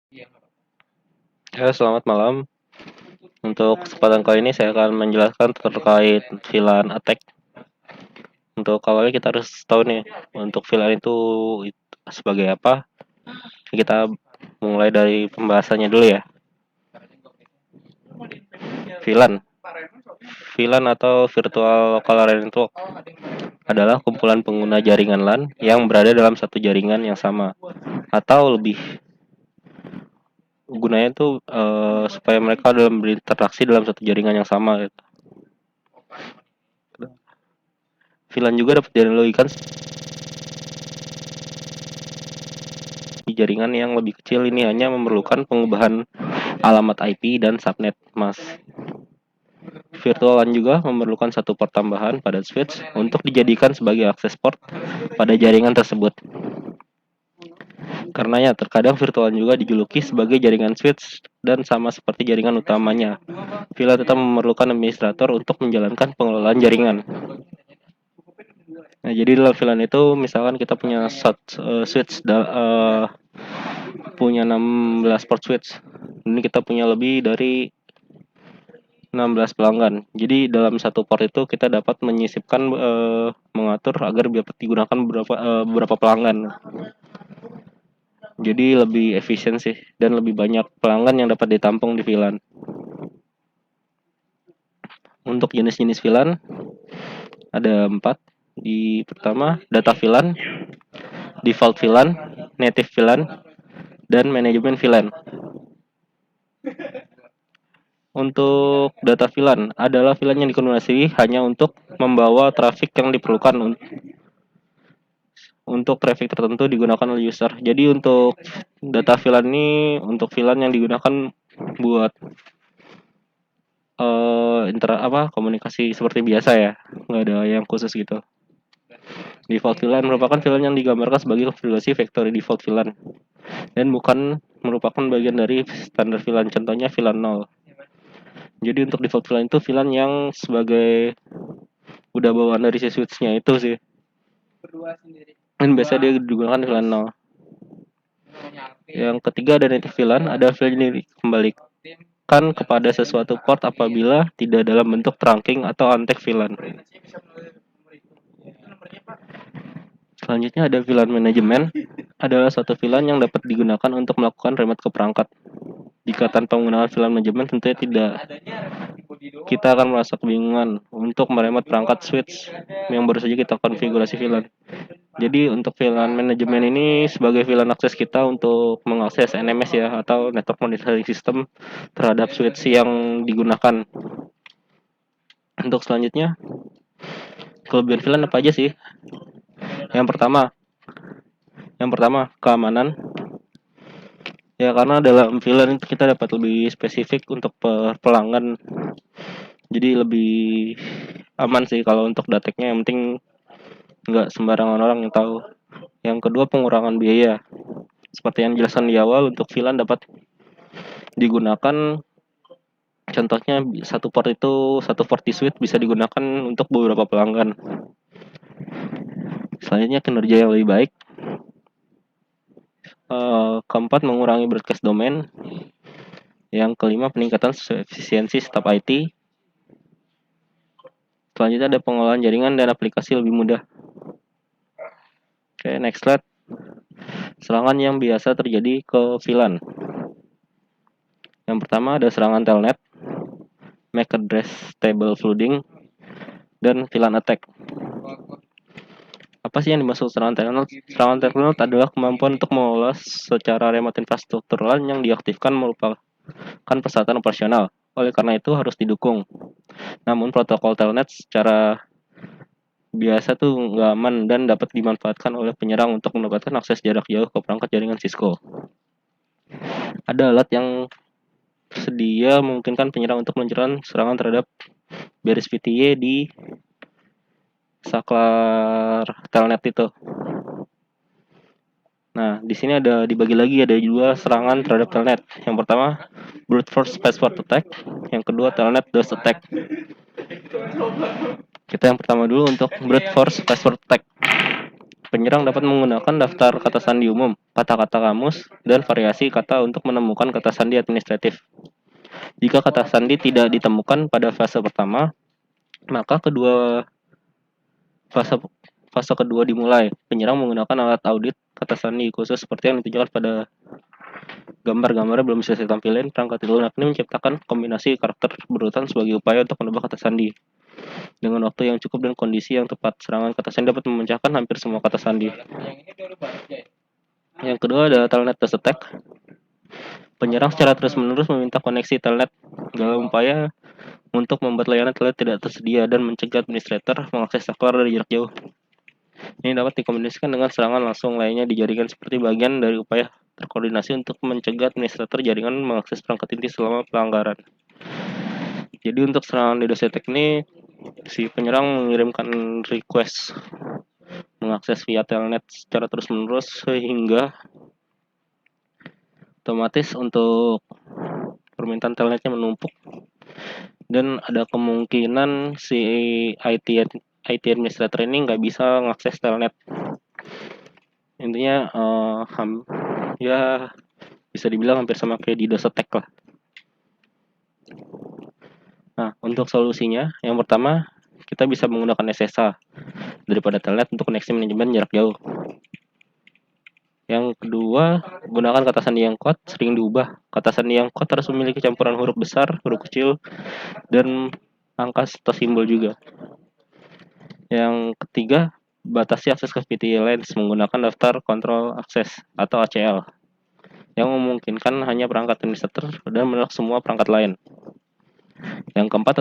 Ya, selamat malam. Untuk kesempatan kali ini saya akan menjelaskan terkait VLAN attack. Untuk awalnya kita harus tahu nih, untuk VLAN itu sebagai apa. Kita mulai dari pembahasannya dulu ya. VLAN. VLAN atau Virtual Local Area Network adalah kumpulan pengguna jaringan LAN yang berada dalam satu jaringan yang sama atau lebih. Gunanya itu supaya mereka dalam berinteraksi dalam satu jaringan yang sama. VLAN juga dapat dianalogikan di jaringan yang lebih kecil. Ini hanya memerlukan pengubahan alamat IP dan subnet mask. Virtual LAN juga memerlukan satu port tambahan pada switch untuk dijadikan sebagai akses port pada jaringan tersebut. Karenanya, terkadang virtual LAN juga dijuluki sebagai jaringan switch dan sama seperti jaringan utamanya. VLAN tetap memerlukan administrator untuk menjalankan pengelolaan jaringan. Nah, jadi dalam VLAN itu misalkan kita punya switch punya 16 port switch. Ini kita punya lebih dari 16 pelanggan. Jadi dalam satu port itu kita dapat menyisipkan mengatur agar dapat digunakan beberapa pelanggan. Jadi lebih efisien sih dan lebih banyak pelanggan yang dapat ditampung di VLAN. Untuk jenis-jenis VLAN ada 4. Di pertama data VLAN, default VLAN, native VLAN, dan manajemen VLAN. Untuk data VLAN adalah VLAN yang dikonversi hanya untuk membawa traffic yang diperlukan untuk traffic tertentu digunakan oleh user. Jadi untuk data VLAN ini untuk VLAN yang digunakan buat komunikasi seperti biasa ya, nggak ada yang khusus gitu. Default VLAN merupakan VLAN yang digambarkan sebagai konfigurasi factory default VLAN dan bukan merupakan bagian dari standar VLAN. Contohnya VLAN 0. Jadi untuk default VLAN itu VLAN yang sebagai udah bawaan dari si switch-nya itu sih. Dan biasa dia digunakan VLAN 0. Yang ketiga ada native VLAN, ada VLAN yang dikembalikan kepada sesuatu port apabila tidak dalam bentuk trunking atau untagged VLAN. Selanjutnya ada VLAN manajemen, adalah suatu VLAN yang dapat digunakan untuk melakukan remote ke perangkat. Jika tanpa menggunakan VLAN manajemen tentunya tidak, kita akan merasa kebingungan untuk meremote perangkat switch yang baru saja kita konfigurasi VLAN. Jadi untuk VLAN manajemen ini sebagai VLAN akses kita untuk mengakses NMS ya, atau network monitoring system terhadap switch yang digunakan. Untuk selanjutnya, kelebihan VLAN apa aja sih? Yang pertama keamanan. Ya karena dalam VLAN itu kita dapat lebih spesifik untuk pelanggan. Jadi lebih aman sih kalau untuk dateknya, yang penting nggak sembarangan orang yang tahu. Yang kedua pengurangan biaya. Seperti yang dijelaskan di awal, untuk VLAN dapat digunakan, contohnya satu port di switch bisa digunakan untuk beberapa pelanggan. Selanjutnya kinerja yang lebih baik. Keempat mengurangi broadcast domain. Yang kelima peningkatan efisiensi staf IT. Selanjutnya ada pengolahan jaringan dan aplikasi lebih mudah. Oke, next slide. Serangan yang biasa terjadi ke VLAN. Yang pertama ada serangan telnet, MAC address table flooding, dan VLAN attack. Apa sih yang dimaksud serangan telnet? Serangan telnet adalah kemampuan untuk mengolah secara remote infrastruktur LAN yang diaktifkan merupakan persyaratan operasional. Oleh karena itu harus didukung. Namun protokol telnet secara biasa tuh nggak aman dan dapat dimanfaatkan oleh penyerang untuk mendapatkan akses jarak jauh ke perangkat jaringan Cisco. Ada alat yang tersedia memungkinkan penyerang untuk meluncurkan serangan terhadap baris VTY di saklar telnet itu. Nah, di sini ada dibagi lagi, ada dua serangan terhadap telnet. Yang pertama, brute force password attack. Yang kedua, telnet DOS attack. Kita yang pertama dulu untuk brute force password attack. Penyerang dapat menggunakan daftar kata sandi umum, kata-kata kamus, dan variasi kata untuk menemukan kata sandi administratif. Jika kata sandi tidak ditemukan pada fase pertama, maka fase fase kedua dimulai. Penyerang menggunakan alat audit kata sandi khusus seperti yang ditunjukkan pada gambar-gambarnya belum bisa saya tampilin. Perangkat lunak ini menciptakan kombinasi karakter berurutan sebagai upaya untuk menebak kata sandi. Dengan waktu yang cukup dan kondisi yang tepat, serangan kata sandi dapat memecahkan hampir semua kata sandi. Yang kedua adalah telnet test attack. Penyerang secara terus-menerus meminta koneksi telnet dalam upaya untuk membuat layanan telnet tidak tersedia dan mencegah administrator mengakses saklar dari jarak jauh. Ini dapat dikombinasikan dengan serangan langsung lainnya di jaringan seperti bagian dari upaya terkoordinasi untuk mencegah administrator jaringan mengakses perangkat inti selama pelanggaran. Jadi untuk serangan DDoS attack ini, si penyerang mengirimkan request mengakses via telnet secara terus-menerus sehingga otomatis untuk permintaan telnetnya menumpuk dan ada kemungkinan si IT administrator ini nggak bisa mengakses telnet. Intinya ya bisa dibilang hampir sama kayak DDoS attack lah. Nah, untuk solusinya, yang pertama kita bisa menggunakan SSH daripada telnet untuk koneksi manajemen jarak jauh. Yang kedua, gunakan kata sandi yang kuat, sering diubah. Kata sandi yang kuat harus memiliki campuran huruf besar, huruf kecil, dan angka atau simbol juga. Yang ketiga, batasi akses ke VPN lanes menggunakan daftar kontrol akses atau ACL yang memungkinkan hanya perangkat administrator dan menolak semua perangkat lain. Yang keempat,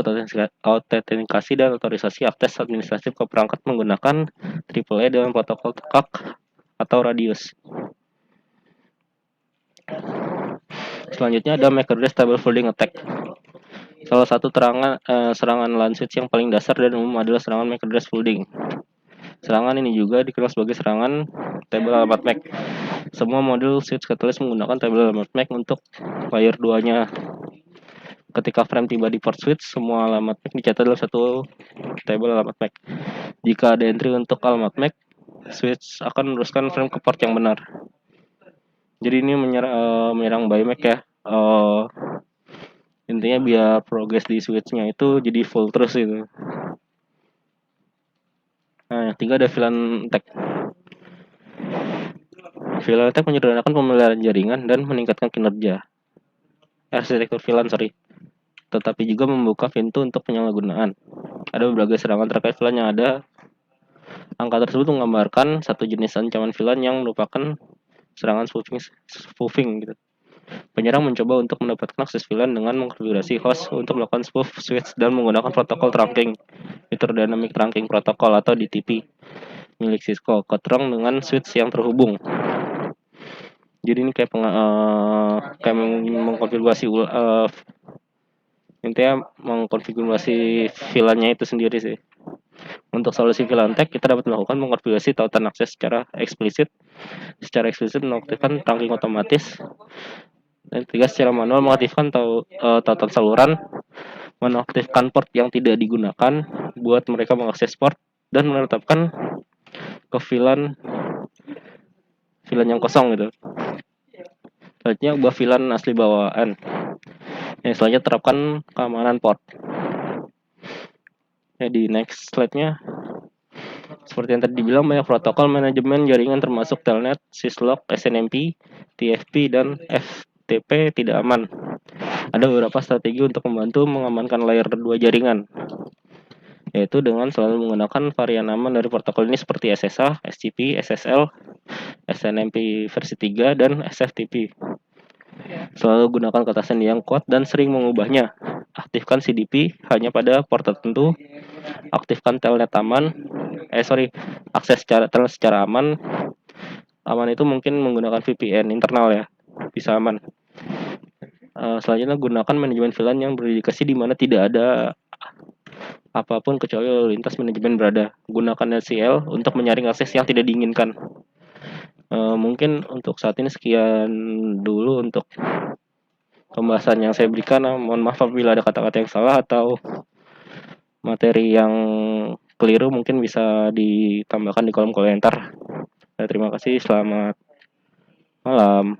autentikasi dan otorisasi akses administratif ke perangkat menggunakan AAA dengan protokol TOCAC atau Radius. Selanjutnya ada MAC address table folding attack. Salah satu serangan LAN switch yang paling dasar dan umum adalah serangan MAC address folding. Serangan ini juga dikenal sebagai serangan tabel alamat MAC. Semua modul switch catalyst menggunakan tabel alamat MAC untuk layer 2-nya. Ketika frame tiba di port switch, semua alamat MAC dicatat dalam satu tabel alamat MAC. Jika ada entry untuk alamat MAC, switch akan meneruskan frame ke port yang benar. Jadi ini menyerang by MAC ya. Intinya biar progress di switch-nya itu jadi full terus gitu. Nah, yang ketiga ada VLAN attack. VLAN attack menyederhanakan pemeliharaan jaringan dan meningkatkan kinerja arsitektur VLAN, tetapi juga membuka pintu untuk penyalahgunaan. Ada berbagai serangan terkait VLAN yang ada. Angka tersebut menggambarkan satu jenis ancaman VLAN yang merupakan serangan spoofing gitu. Penyerang mencoba untuk mendapatkan akses VLAN dengan mengkonfigurasi host untuk melakukan spoof switch dan menggunakan protokol trunking, fitur dynamic trunking protocol atau DTP milik Cisco, keterang dengan switch yang terhubung. Jadi ini kayak mengkonfigurasi intinya mengkonfigurasi VLAN-nya itu sendiri sih. Untuk solusi VLAN attack, kita dapat melakukan mengkonfigurasi tautan akses secara eksplisit mengaktifkan trunking otomatis, dan ketiga secara manual mengaktifkan tautan saluran, menaktifkan port yang tidak digunakan buat mereka mengakses port, dan menetapkan ke VLAN yang kosong gitu. Selanjutnya ubah VLAN asli bawaan. Yang selanjutnya terapkan keamanan port. Ya, di next slide-nya seperti yang tadi dibilang, banyak protokol manajemen jaringan termasuk telnet, syslog, SNMP, TFP, dan FTP tidak aman. Ada beberapa strategi untuk membantu mengamankan layer 2 jaringan, yaitu dengan selalu menggunakan varian aman dari protokol ini seperti SSH, SCP, SSL, SNMP versi 3, dan SFTP. Selalu gunakan kata sandi yang kuat dan sering mengubahnya. Aktifkan CDP hanya pada port tertentu. Aktifkan telnet aman. Akses telnet secara aman. Aman itu mungkin menggunakan VPN internal ya, bisa aman. Selanjutnya gunakan manajemen VLAN yang berdedikasi di mana tidak ada apapun kecuali lalu lintas manajemen berada. Gunakan LCL untuk menyaring akses yang tidak diinginkan. Mungkin untuk saat ini sekian dulu untuk pembahasan yang saya berikan. Mohon maaf apabila ada kata-kata yang salah atau materi yang keliru, mungkin bisa ditambahkan di kolom komentar. Terima kasih, selamat malam.